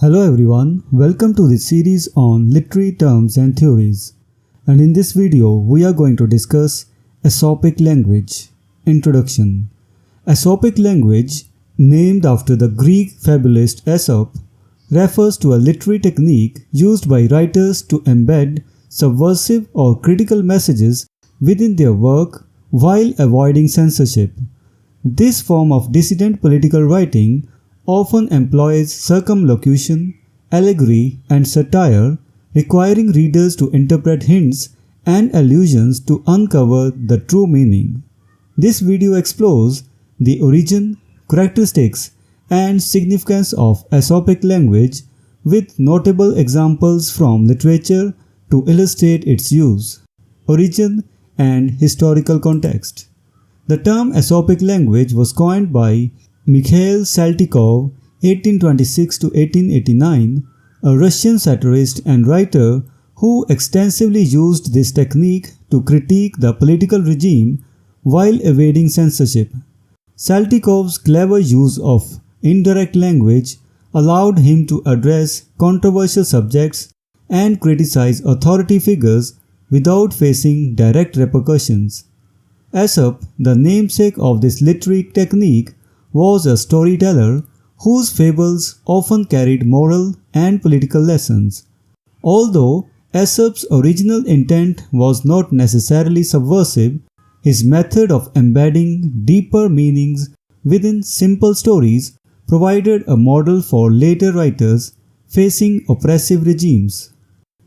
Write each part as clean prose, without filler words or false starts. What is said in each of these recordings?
Hello everyone, welcome to this series on literary terms and theories. And in this video, we are going to discuss Aesopic language. Introduction. Aesopic language, named after the Greek fabulist Aesop, refers to a literary technique used by writers to embed subversive or critical messages within their work while avoiding censorship. This form of dissident political writing often employs circumlocution, allegory, and satire, requiring readers to interpret hints and allusions to uncover the true meaning. This video explores the origin, characteristics, and significance of Aesopic language with notable examples from literature to illustrate its use, origin, and historical context. The term Aesopic language was coined by Mikhail Saltykov (1826–1889), a Russian satirist and writer who extensively used this technique to critique the political regime while evading censorship. Saltykov's clever use of indirect language allowed him to address controversial subjects and criticize authority figures without facing direct repercussions. Aesop, the namesake of this literary technique, was a storyteller whose fables often carried moral and political lessons. Although Aesop's original intent was not necessarily subversive, his method of embedding deeper meanings within simple stories provided a model for later writers facing oppressive regimes.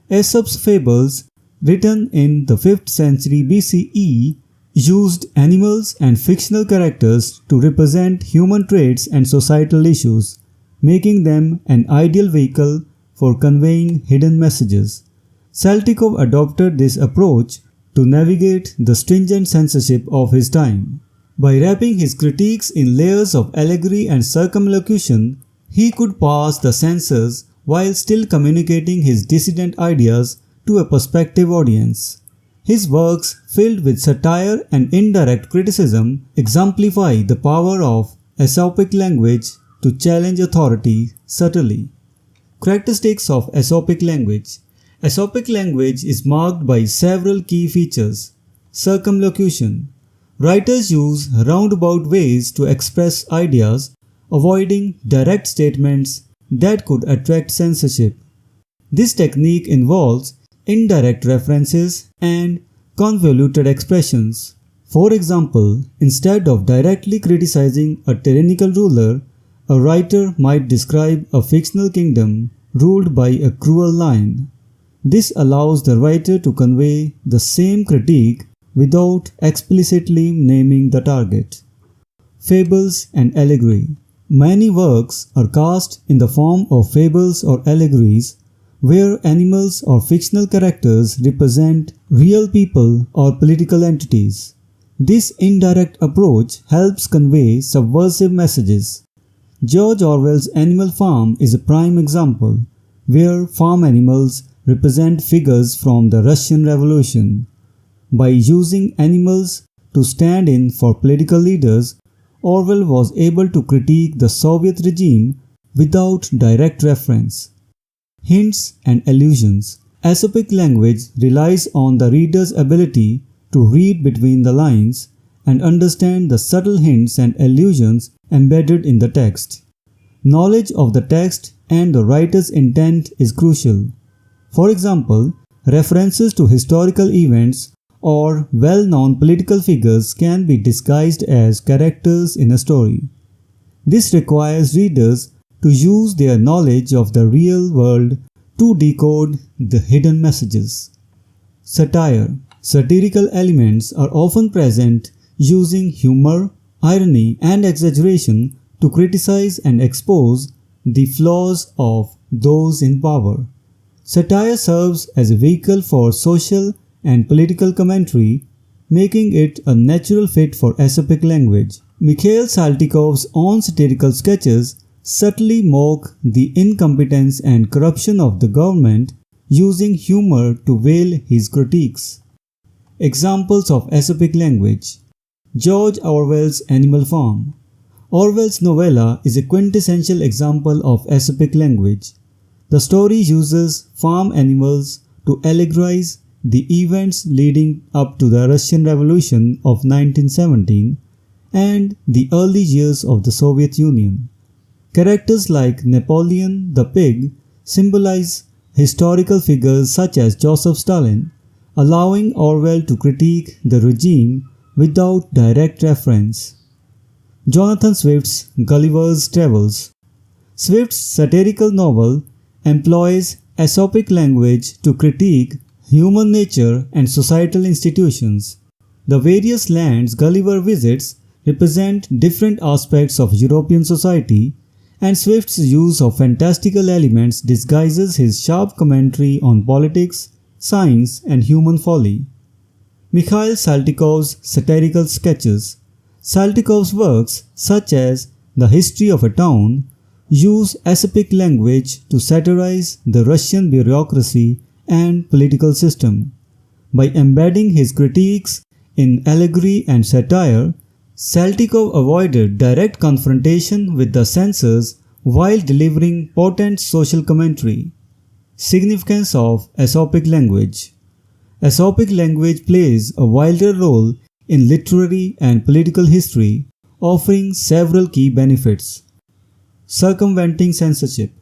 Aesop's fables, written in the 5th century BCE, used animals and fictional characters to represent human traits and societal issues, making them an ideal vehicle for conveying hidden messages. Saltykov adopted this approach to navigate the stringent censorship of his time. By wrapping his critiques in layers of allegory and circumlocution, he could pass the censors while still communicating his dissident ideas to a prospective audience. His works, filled with satire and indirect criticism, exemplify the power of Aesopic language to challenge authority subtly. Characteristics of Aesopic language. Aesopic language is marked by several key features. Circumlocution. Writers use roundabout ways to express ideas, avoiding direct statements that could attract censorship. This technique involves indirect references and convoluted expressions. For example, instead of directly criticizing a tyrannical ruler, a writer might describe a fictional kingdom ruled by a cruel lion. This allows the writer to convey the same critique without explicitly naming the target. Fables and allegory. Many works are cast in the form of fables or allegories, where animals or fictional characters represent real people or political entities. This indirect approach helps convey subversive messages. George Orwell's Animal Farm is a prime example, where farm animals represent figures from the Russian Revolution. By using animals to stand in for political leaders, Orwell was able to critique the Soviet regime without direct reference. Hints and allusions. Aesopic language relies on the reader's ability to read between the lines and understand the subtle hints and allusions embedded in the text. Knowledge of the text and the writer's intent is crucial. For example, references to historical events or well-known political figures can be disguised as characters in a story. This requires readers to use their knowledge of the real world to decode the hidden messages. Satire. Satirical elements are often present, using humor, irony, and exaggeration to criticize and expose the flaws of those in power. Satire serves as a vehicle for social and political commentary, making it a natural fit for Aesopic language. Mikhail Saltykov's own satirical sketches subtly mock the incompetence and corruption of the government, using humor to veil his critiques. Examples of Aesopic language. George Orwell's Animal Farm. Orwell's novella is a quintessential example of Aesopic language. The story uses farm animals to allegorize the events leading up to the Russian Revolution of 1917 and the early years of the Soviet Union. Characters like Napoleon the Pig symbolize historical figures such as Joseph Stalin, allowing Orwell to critique the regime without direct reference. Jonathan Swift's Gulliver's Travels. Swift's satirical novel employs Aesopic language to critique human nature and societal institutions. The various lands Gulliver visits represent different aspects of European society, and Swift's use of fantastical elements disguises his sharp commentary on politics, science, and human folly. Mikhail Saltykov's satirical sketches. Saltykov's works, such as The History of a Town, use Aesopic language to satirize the Russian bureaucracy and political system. By embedding his critiques in allegory and satire, Saltykov avoided direct confrontation with the censors while delivering potent social commentary. Significance of Aesopic language. Aesopic language plays a wider role in literary and political history, offering several key benefits. Circumventing censorship.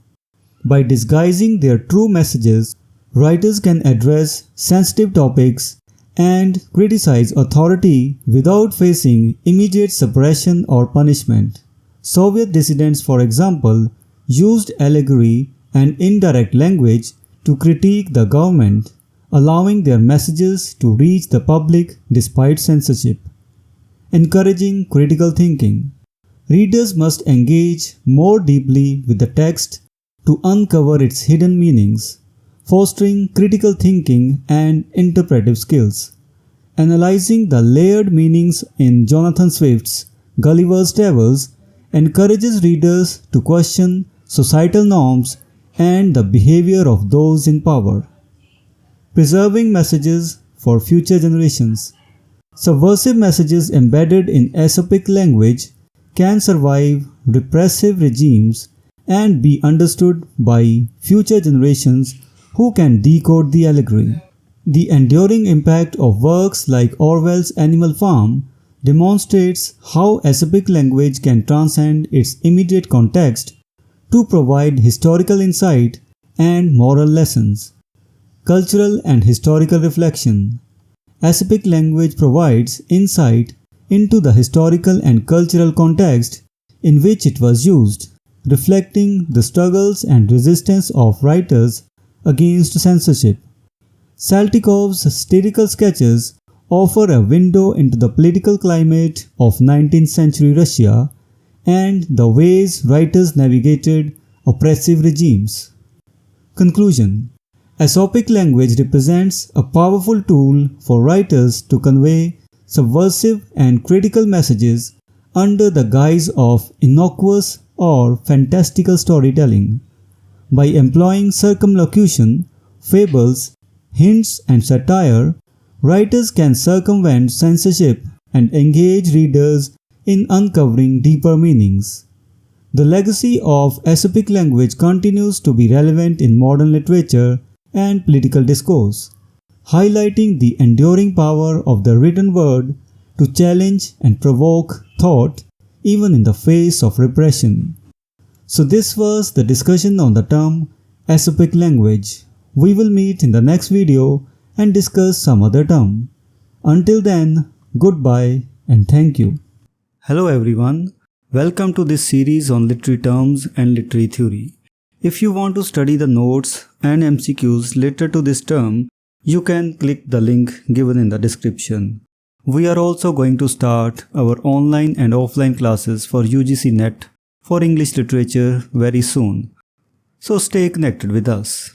By disguising their true messages, writers can address sensitive topics and criticize authority without facing immediate suppression or punishment. Soviet dissidents, for example, used allegory and indirect language to critique the government, allowing their messages to reach the public despite censorship. Encouraging critical thinking. Readers must engage more deeply with the text to uncover its hidden meanings, fostering critical thinking and interpretive skills. Analyzing the layered meanings in Jonathan Swift's Gulliver's Travels encourages readers to question societal norms and the behavior of those in power. Preserving messages for future generations. Subversive messages embedded in Aesopic language can survive repressive regimes and be understood by future generations who can decode the allegory. The enduring impact of works like Orwell's Animal Farm demonstrates how Aesopic language can transcend its immediate context to provide historical insight and moral lessons. Cultural and historical reflection. Aesopic language provides insight into the historical and cultural context in which it was used, reflecting the struggles and resistance of writers against censorship. Saltykov's satirical sketches offer a window into the political climate of 19th century Russia and the ways writers navigated oppressive regimes. Conclusion. Aesopic language represents a powerful tool for writers to convey subversive and critical messages under the guise of innocuous or fantastical storytelling. By employing circumlocution, fables, hints, and satire, writers can circumvent censorship and engage readers in uncovering deeper meanings. The legacy of Aesopic language continues to be relevant in modern literature and political discourse, highlighting the enduring power of the written word to challenge and provoke thought even in the face of repression. So this was the discussion on the term Aesopic language. We will meet in the next video and discuss some other term. Until then, goodbye and thank you. Hello everyone, welcome to this series on literary terms and literary theory. If you want to study the notes and MCQs related to this term, you can click the link given in the description. We are also going to start our online and offline classes for UGC NET for English literature very soon. So stay connected with us.